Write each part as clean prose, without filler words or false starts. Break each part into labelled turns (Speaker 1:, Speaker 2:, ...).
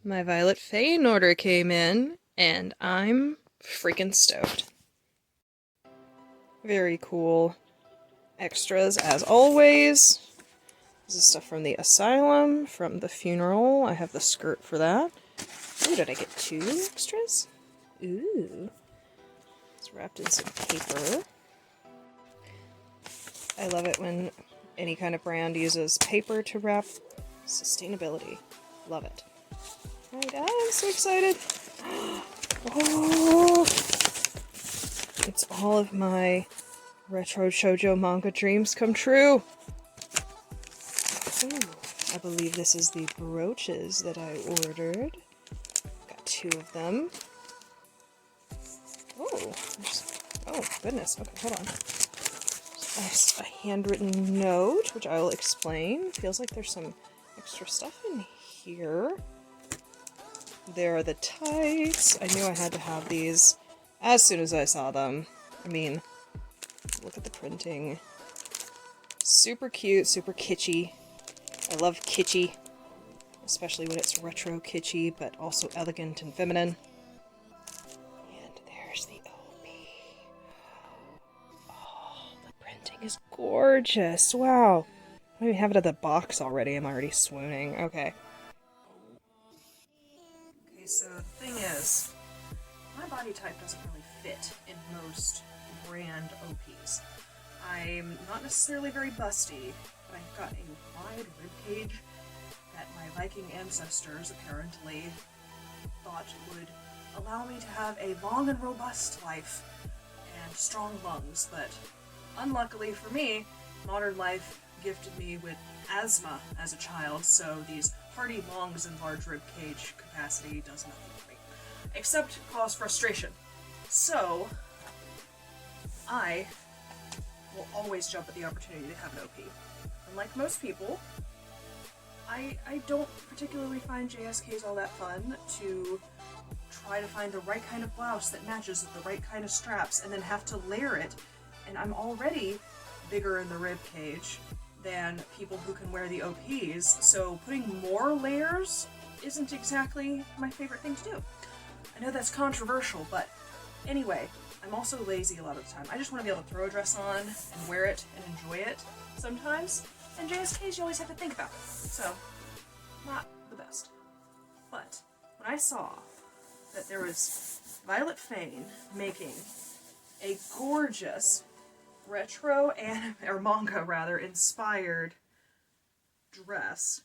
Speaker 1: My Violet Fane order came in, and I'm freaking stoked. Very cool extras, as always. This is stuff from the asylum, from the funeral. I have the skirt for that. Ooh, did I get 2 extras? Ooh. It's wrapped in some paper. I love it when any kind of brand uses paper to wrap sustainability. Love it. Alright, I'm so excited. Oh, it's all of my retro shoujo manga dreams come true. Ooh, I believe this is the brooches that I ordered. Got 2 of them. Oh goodness. Okay, hold on. A handwritten note, which I will explain. Feels like there's some extra stuff in here. There are the tights. I knew I had to have these as soon as I saw them. I mean, look at the printing. Super cute, super kitschy. I love kitschy, especially when it's retro kitschy, but also elegant and feminine. And there's the OP. Oh, the printing is gorgeous. Wow. I don't even have it at the box already. I'm already swooning. Okay. Okay, so the thing is, my body type doesn't really fit in most brand OPs. I'm not necessarily very busty, but I've got a wide ribcage that my Viking ancestors apparently thought would allow me to have a long and robust life and strong lungs, but unluckily for me, modern life gifted me with asthma as a child, so these hearty lungs and large ribcage capacity does nothing for me, except cause frustration. So, I will always jump at the opportunity to have an OP. And like most people, I don't particularly find JSKs all that fun to try to find the right kind of blouse that matches with the right kind of straps and then have to layer it. And I'm already bigger in the rib cage than people who can wear the OPs, so putting more layers isn't exactly my favorite thing to do. I know that's controversial, but anyway, I'm also lazy a lot of the time. I just want to be able to throw a dress on and wear it and enjoy it sometimes, and JSKs you always have to think about it, so not the best. But when I saw that there was Violet Fane making a gorgeous retro anime, or manga rather, inspired dress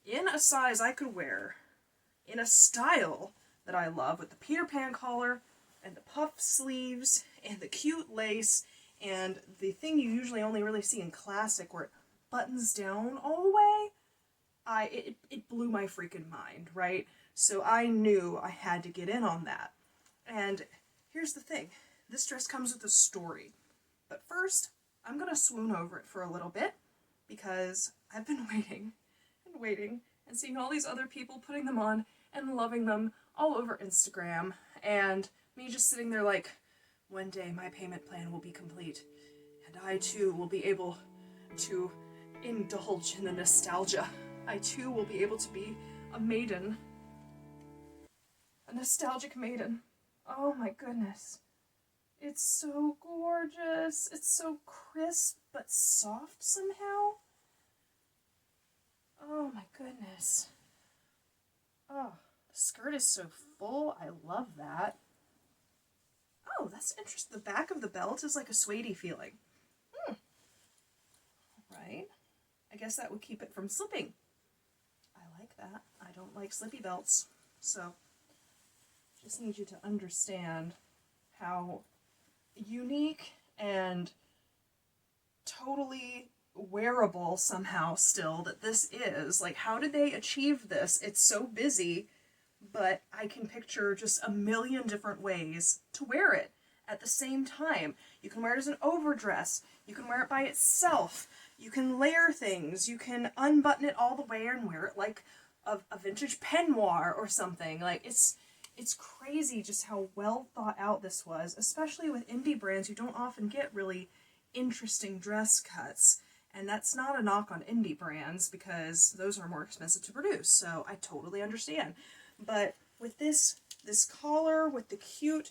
Speaker 1: in a size I could wear, in a style that I love, with the Peter Pan collar and the puff sleeves and the cute lace and the thing you usually only really see in classic where it buttons down all the way, it blew my freaking mind, right? So I knew I had to get in on that. And here's the thing, this dress comes with a story. But first, I'm gonna swoon over it for a little bit, because I've been waiting and waiting and seeing all these other people putting them on and loving them all over Instagram, and me just sitting there like, one day my payment plan will be complete, and I too will be able to indulge in the nostalgia. I too will be able to be a maiden. A nostalgic maiden. Oh my goodness. It's so gorgeous. It's so crisp but soft somehow. Oh my goodness. Oh, the skirt is so full. I love that. Oh, that's interesting. The back of the belt is like a suede feeling. Right. I guess that would keep it from slipping. I like that. I don't like slippy belts. So, just need you to understand how unique and totally wearable somehow still that this is. Like, how did they achieve this? It's so busy, but I can picture just a million different ways to wear it at the same time. You can wear it as an overdress. You can wear it by itself. You can layer things. You can unbutton it all the way and wear it like a vintage peignoir or something. Like, it's crazy just how well thought out this was, especially with indie brands who don't often get really interesting dress cuts. And that's not a knock on indie brands, because those are more expensive to produce, so I totally understand. But with this collar with the cute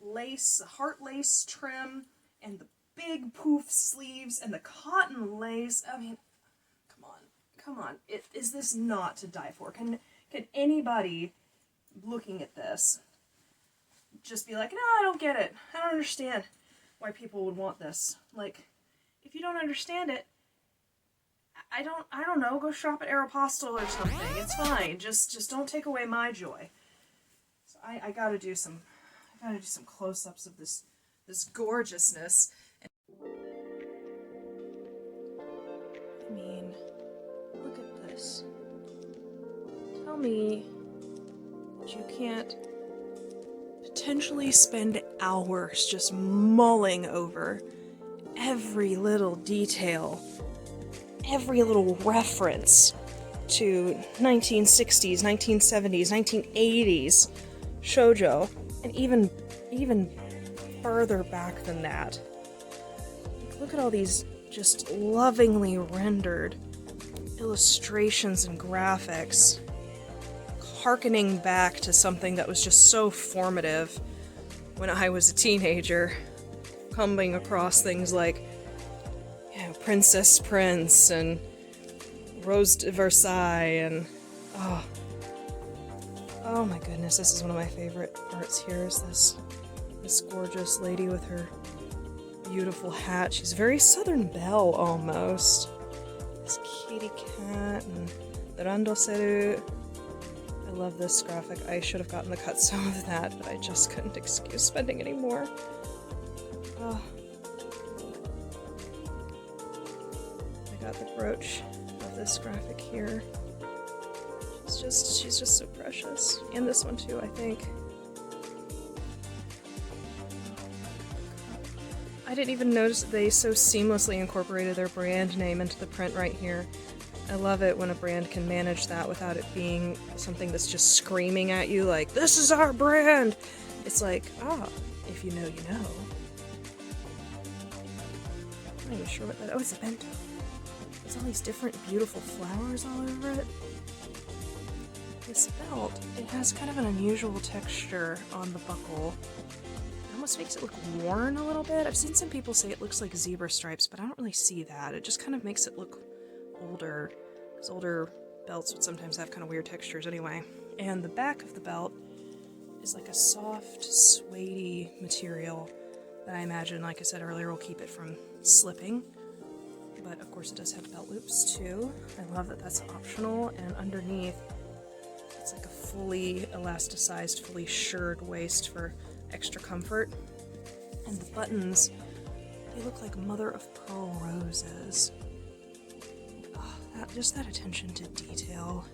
Speaker 1: lace, heart lace trim, and the big poof sleeves, and the cotton lace, I mean, come on. Is this not to die for? Can anybody looking at this just be like, no, I don't get it. I don't understand why people would want this. Like, if you don't understand it, I don't know, go shop at Aeropostale or something. It's fine. Just don't take away my joy. So I gotta do some close-ups of this gorgeousness. I mean, look at this. Tell me that you can't potentially spend hours just mulling over every little detail, every little reference to 1960s, 1970s, 1980s shoujo, and even further back than that. Look at all these just lovingly rendered illustrations and graphics, harkening back to something that was just so formative when I was a teenager, coming across things like, you know, Princess Prince and Rose de Versailles, and oh my goodness, this is one of my favorite parts here, is this gorgeous lady with her beautiful hat. She's very Southern Belle almost. This kitty cat and the randoseru. I love this graphic. I should have gotten the cutstone of that, but I just couldn't excuse spending any more. Oh. I got the brooch of this graphic here. She's just so precious. And this one too, I think. I didn't even notice that they so seamlessly incorporated their brand name into the print right here. I love it when a brand can manage that without it being something that's just screaming at you like, this is our brand! It's like, if you know, you know. I'm not even sure what that, oh, it's a bento. There's all these different beautiful flowers all over it. This belt, it has kind of an unusual texture on the buckle. It almost makes it look worn a little bit. I've seen some people say it looks like zebra stripes, but I don't really see that. It just kind of makes it look older, because older belts would sometimes have kind of weird textures anyway. And the back of the belt is like a soft, suede material that I imagine, like I said earlier, will keep it from slipping. But of course it does have belt loops too. I love that that's optional, and underneath it's like a fully elasticized, fully shirred waist for extra comfort. And the buttons, they look like mother-of-pearl roses. Oh, just that attention to detail.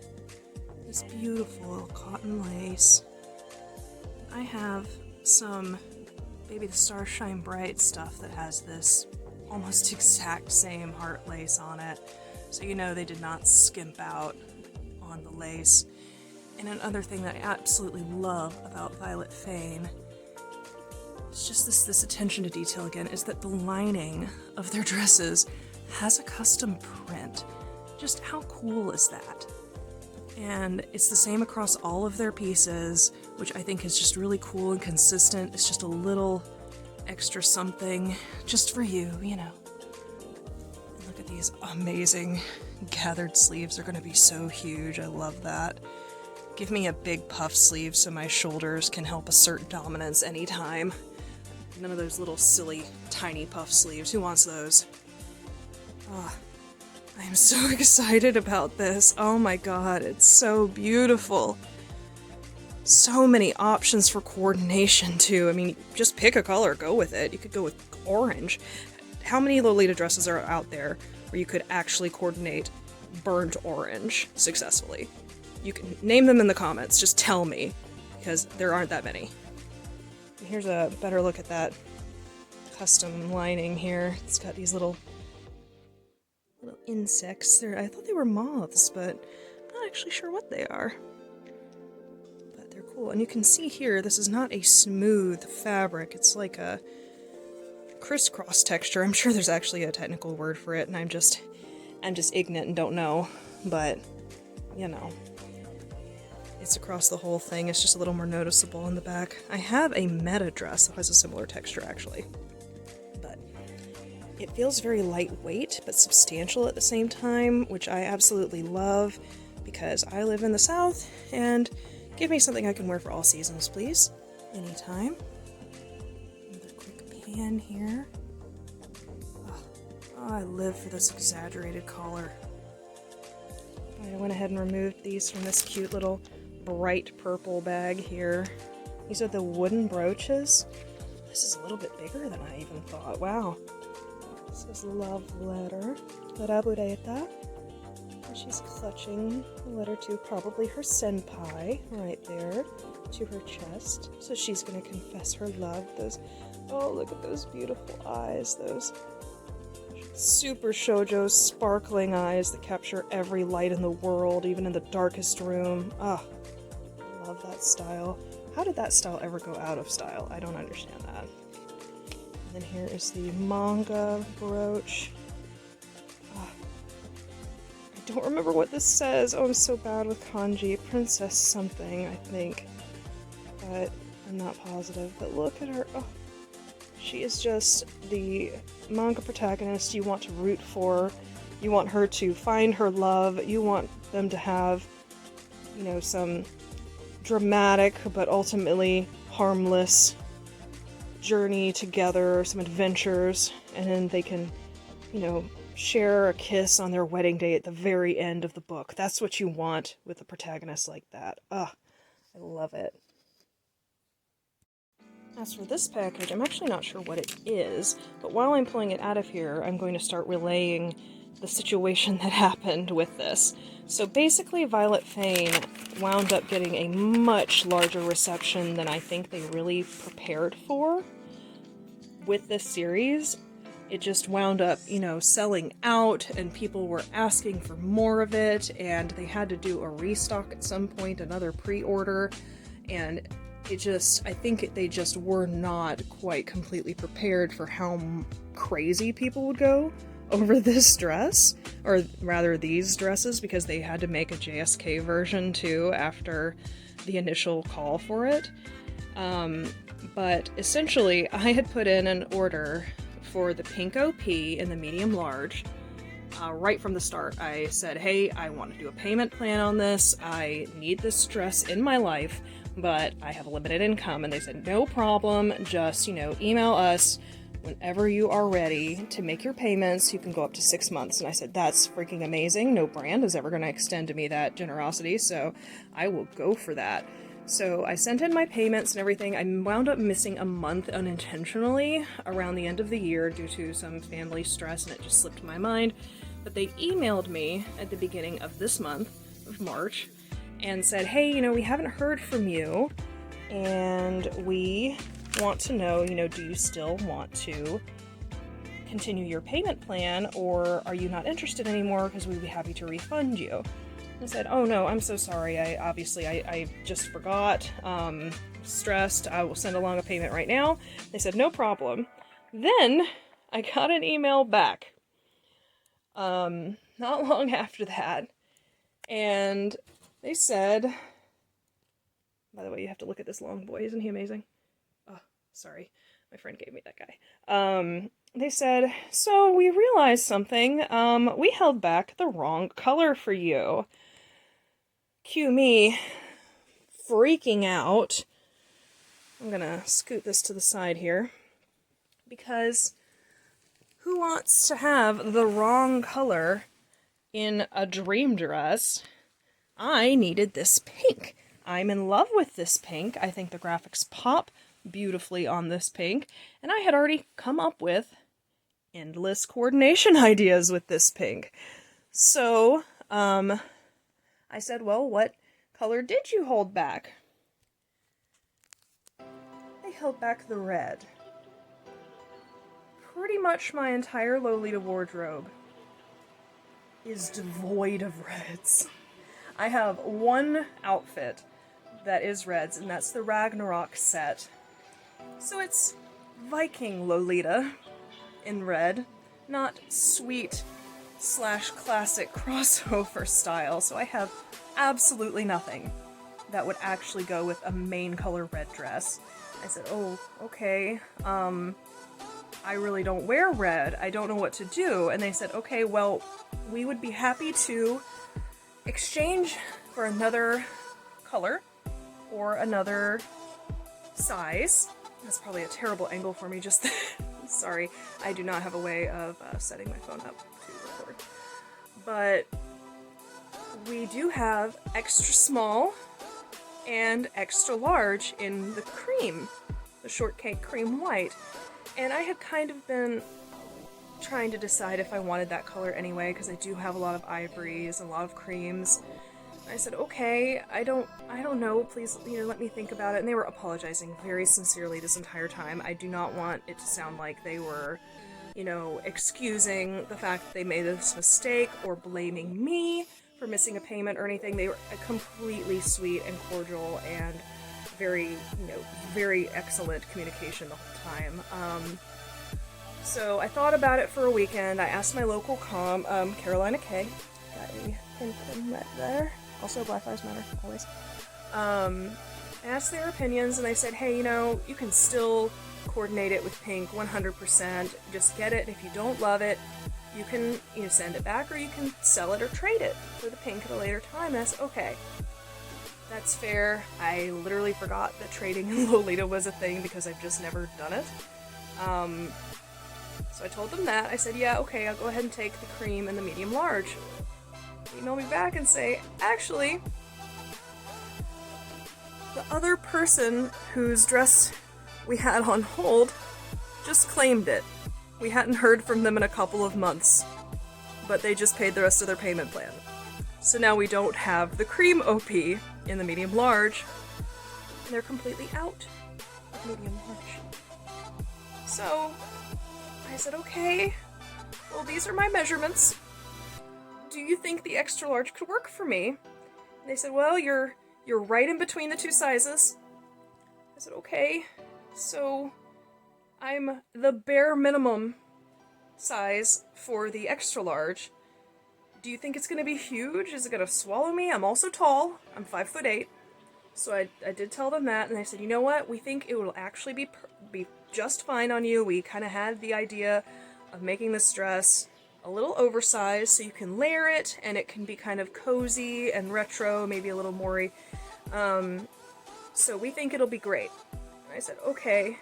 Speaker 1: This beautiful cotton lace. I have some Baby the Stars Shine Bright stuff that has this almost exact same heart lace on it. So you know they did not skimp out on the lace. And another thing that I absolutely love about Violet Fane, it's just this attention to detail again, is that the lining of their dresses has a custom print. Just how cool is that? And it's the same across all of their pieces, which I think is just really cool and consistent. It's just a little extra something just for you, you know. And look at these amazing gathered sleeves. They're gonna be so huge. I love that. Give me a big puff sleeve so my shoulders can help assert dominance anytime. None of those little silly tiny puff sleeves. Who wants those? I am so excited about this. Oh my god, it's so beautiful. So many options for coordination too. I mean, just pick a color, go with it. You could go with orange. How many Lolita dresses are out there where you could actually coordinate burnt orange successfully? You can name them in the comments, just tell me, because there aren't that many. Here's a better look at that custom lining here. It's got these little insects. I thought they were moths, but I'm not actually sure what they are. But they're cool. And you can see here, this is not a smooth fabric. It's like a crisscross texture. I'm sure there's actually a technical word for it, and I'm just ignorant and don't know. But, you know, pockets across the whole thing. It's just a little more noticeable in the back. I have a meta dress that has a similar texture, actually. But it feels very lightweight, but substantial at the same time, which I absolutely love because I live in the South, and give me something I can wear for all seasons, please. Anytime. Another quick pan here. Oh, I live for this exaggerated collar. I went ahead and removed these from this cute little bright purple bag here. These are the wooden brooches. This is a little bit bigger than I even thought. Wow. This is love letter. Rabureta. And she's clutching the letter to probably her senpai right there to her chest. So she's going to confess her love. Those, oh, look at those beautiful eyes. Those super shoujo sparkling eyes that capture every light in the world, even in the darkest room. Ah, I love that style. How did that style ever go out of style? I don't understand that. And then here is the manga brooch. Ah, I don't remember what this says. Oh, I'm so bad with kanji. Princess something, I think. But I'm not positive. But look at her. Oh. She is just the manga protagonist you want to root for. You want her to find her love. You want them to have, you know, some dramatic but ultimately harmless journey together, some adventures, and then they can, you know, share a kiss on their wedding day at the very end of the book. That's what you want with a protagonist like that. Ugh, I love it. As for this package, I'm actually not sure what it is, but while I'm pulling it out of here, I'm going to start relaying the situation that happened with this. So basically, Violet Fane wound up getting a much larger reception than I think they really prepared for with this series. It just wound up, you know, selling out, and people were asking for more of it, and they had to do a restock at some point, another pre-order, and it just, I think they just were not quite completely prepared for how crazy people would go over this dress, or rather these dresses, because they had to make a JSK version too after the initial call for it. But essentially, I had put in an order for the pink OP in the medium large. Right from the start, I said, hey, I want to do a payment plan on this. I need this dress in my life, but I have a limited income. And they said, no problem, just, you know, email us whenever you are ready to make your payments. You can go up to 6 months. And I said, that's freaking amazing. No brand is ever going to extend to me that generosity, so I will go for that. So I sent in my payments and everything. I wound up missing a month unintentionally around the end of the year due to some family stress, and it just slipped my mind. But they emailed me at the beginning of this month, of March, and said, hey, you know, we haven't heard from you, and we want to know, you know, do you still want to continue your payment plan, or are you not interested anymore, because we'd be happy to refund you. I said, oh no, I'm so sorry, I just forgot, stressed, I will send along a payment right now. They said, no problem. Then I got an email back, not long after that, and they said, by the way, you have to look at this long boy, isn't he amazing? Oh, sorry, my friend gave me that guy. They said, so we realized something, we held back the wrong color for you. Cue me freaking out. I'm gonna scoot this to the side here, because who wants to have the wrong color in a dream dress? I needed this pink. I'm in love with this pink. I think the graphics pop beautifully on this pink, and I had already come up with endless coordination ideas with this pink. So, I said, well, what color did you hold back? I held back the red. Pretty much my entire Lolita wardrobe is devoid of reds. I have one outfit that is reds, and that's the Ragnarok set. So it's Viking Lolita in red, not sweet / classic crossover style, so I have absolutely nothing that would actually go with a main color red dress. I said, oh, okay, I really don't wear red. I don't know what to do. And they said, okay, well, we would be happy to exchange for another color or another size. That's probably a terrible angle for me, just sorry. I do not have a way of setting my phone up to record. But we do have extra small and extra large in the cream, the shortcake cream white. And I had kind of been trying to decide if I wanted that color anyway, because I do have a lot of ivories and a lot of creams. I said, okay, I don't know, please, let me think about it. And they were apologizing very sincerely this entire time. I do not want it to sound like they were, excusing the fact that they made this mistake or blaming me for missing a payment or anything. They were completely sweet and cordial and very, very excellent communication the whole time. So I thought about it for a weekend. I asked my local Carolina K, got a pin right there. Also, Black Lives Matter, always. I asked their opinions, and they said, hey, you can still coordinate it with pink 100%. Just get it. If you don't love it, you can send it back, or you can sell it or trade it for the pink at a later time. And I said, okay, that's fair. I literally forgot that trading in Lolita was a thing because I've just never done it. So I told them that. I said, yeah, okay, I'll go ahead and take the cream and the medium large. Email me back and say, actually, the other person whose dress we had on hold just claimed it. We hadn't heard from them in a couple of months, but they just paid the rest of their payment plan. So now we don't have the cream OP in the medium large, and they're completely out of medium large. So I said, okay, well, these are my measurements. Do you think the extra large could work for me? And they said, well, you're right in between the two sizes. I said, okay, so I'm the bare minimum size for the extra large. Do you think it's going to be huge? Is it going to swallow me? I'm also tall. I'm 5'8". So I did tell them that, and they said, you know what? We think it will actually be just fine on you. We kind of had the idea of making this dress a little oversized so you can layer it, and it can be kind of cozy and retro, maybe a little more. So we think it'll be great. And I said, okay,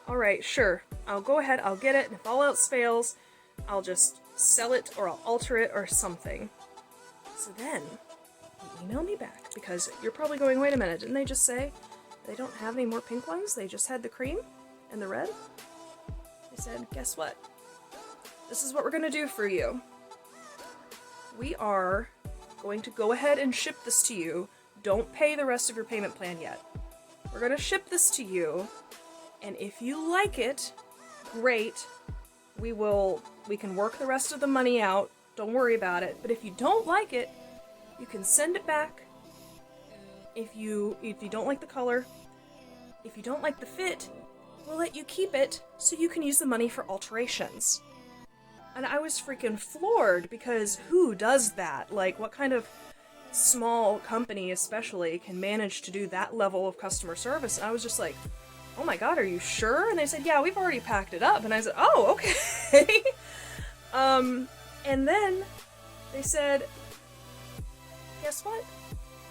Speaker 1: alright, sure. I'll go ahead, I'll get it, and if all else fails, I'll just sell it or I'll alter it or something. So then, email me back, because you're probably going, wait a minute, didn't they just say they don't have any more pink ones? They just had the cream and the red? They said, guess what? This is what we're going to do for you. We are going to go ahead and ship this to you. Don't pay the rest of your payment plan yet. We're going to ship this to you, and if you like it, great. We can work the rest of the money out. Don't worry about it. But if you don't like it, you can send it back. If you don't like the color, if you don't like the fit, we'll let you keep it so you can use the money for alterations. And I was freaking floored, because who does that? Like, what kind of small company especially can manage to do that level of customer service? And I was just like, oh my god, are you sure? And they said, yeah, we've already packed it up. And I said, oh, okay. And then they said, guess what?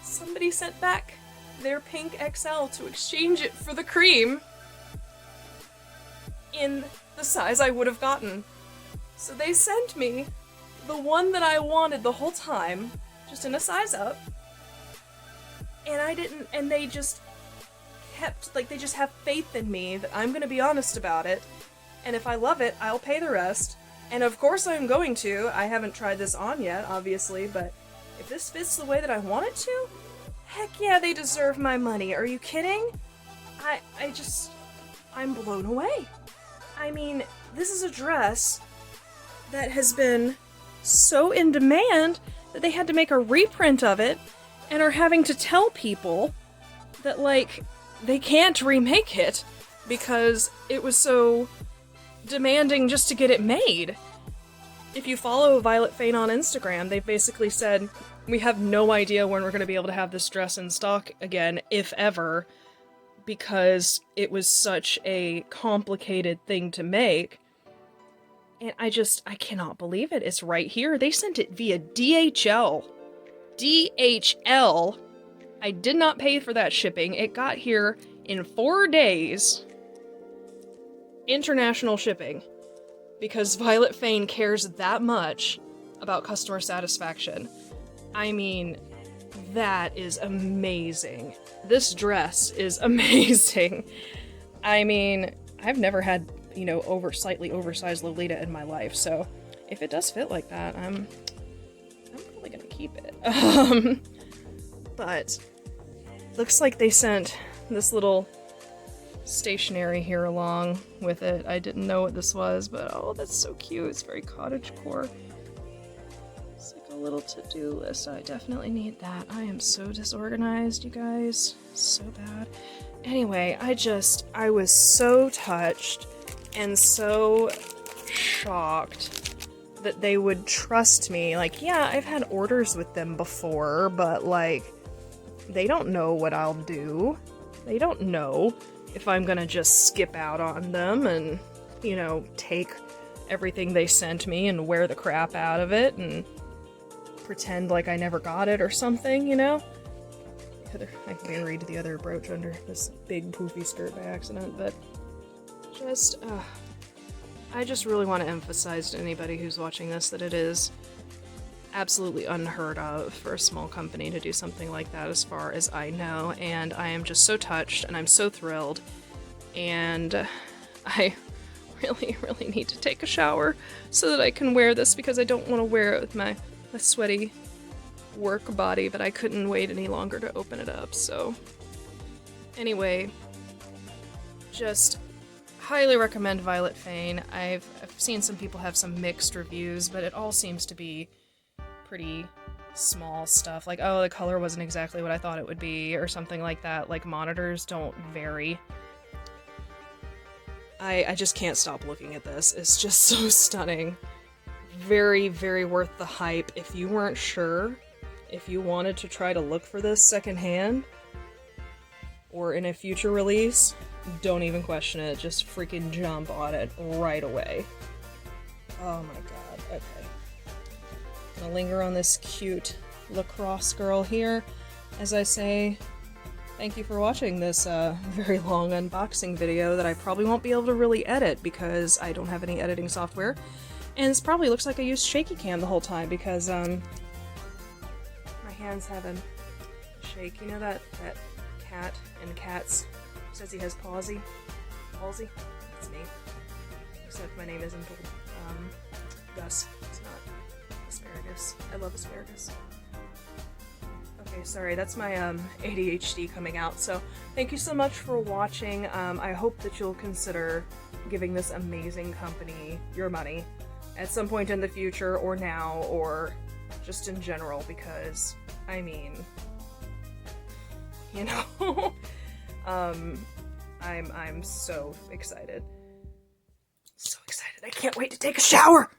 Speaker 1: Somebody sent back their pink XL to exchange it for the cream in the size I would have gotten. So they sent me the one that I wanted the whole time, just in a size up, and they just kept, they just have faith in me that I'm gonna be honest about it, and if I love it, I'll pay the rest, and of course I'm going to. I haven't tried this on yet, obviously, but if this fits the way that I want it to, heck yeah, they deserve my money. Are you kidding? I'm blown away. I mean, this is a dress that has been so in demand that they had to make a reprint of it and are having to tell people that, they can't remake it because it was so demanding just to get it made. If you follow Violet Fane on Instagram, they've basically said,
Speaker 2: We have no idea when we're going to be able to have this dress in stock again, if ever, because it was such a complicated thing to make. And I cannot believe it. It's right here. They sent it via DHL. DHL. I did not pay for that shipping. It got here in 4 days. International shipping. Because Violet Fane cares that much about customer satisfaction. I mean, that is amazing. This dress is amazing. I mean, I've never had, you know, slightly oversized Lolita in my life, so if it does fit like that, I'm probably gonna keep it. But looks like they sent this little stationery here along with it. I didn't know what this was, but oh, that's so cute. It's very cottagecore. It's like a little to-do list. I definitely need that. I am so disorganized, you guys. So bad. Anyway, I was so touched and so shocked that they would trust me. Like, yeah, I've had orders with them before, but like, they don't know what I'll do. They don't know if I'm gonna just skip out on them and, you know, take everything they sent me and wear the crap out of it and pretend like I never got it or something, you know? I buried the other brooch under this big poofy skirt by accident, but I just really want to emphasize to anybody who's watching this that it is absolutely unheard of for a small company to do something like that as far as I know, and I am just so touched and I'm so thrilled, and I really need to take a shower so that I can wear this because I don't want to wear it with my sweaty work body, but I couldn't wait any longer to open it up. So anyway, just highly recommend Violet Fane. I've seen some people have some mixed reviews, but it all seems to be pretty small stuff, like, oh, the color wasn't exactly what I thought it would be, or something like that. Like, monitors don't vary. I just can't stop looking at this. It's just so stunning. Very, very worth the hype. If you weren't sure if you wanted to try to look for this secondhand, or in a future release, don't even question it. Just freaking jump on it right away. Oh my god, okay. Gonna linger on this cute lacrosse girl here as I say thank you for watching this very long unboxing video that I probably won't be able to really edit because I don't have any editing software, and this probably looks like I used shaky cam the whole time because my hands having a shake. You know that cat in Cats says he has palsy? It's me. Except my name isn't Gus. It's not asparagus. I love asparagus. Okay, sorry, that's my ADHD coming out. So thank you so much for watching. I hope that you'll consider giving this amazing company your money at some point in the future, or now, or just in general, because, I mean, you know, I'm so excited. So excited. I can't wait to take a shower!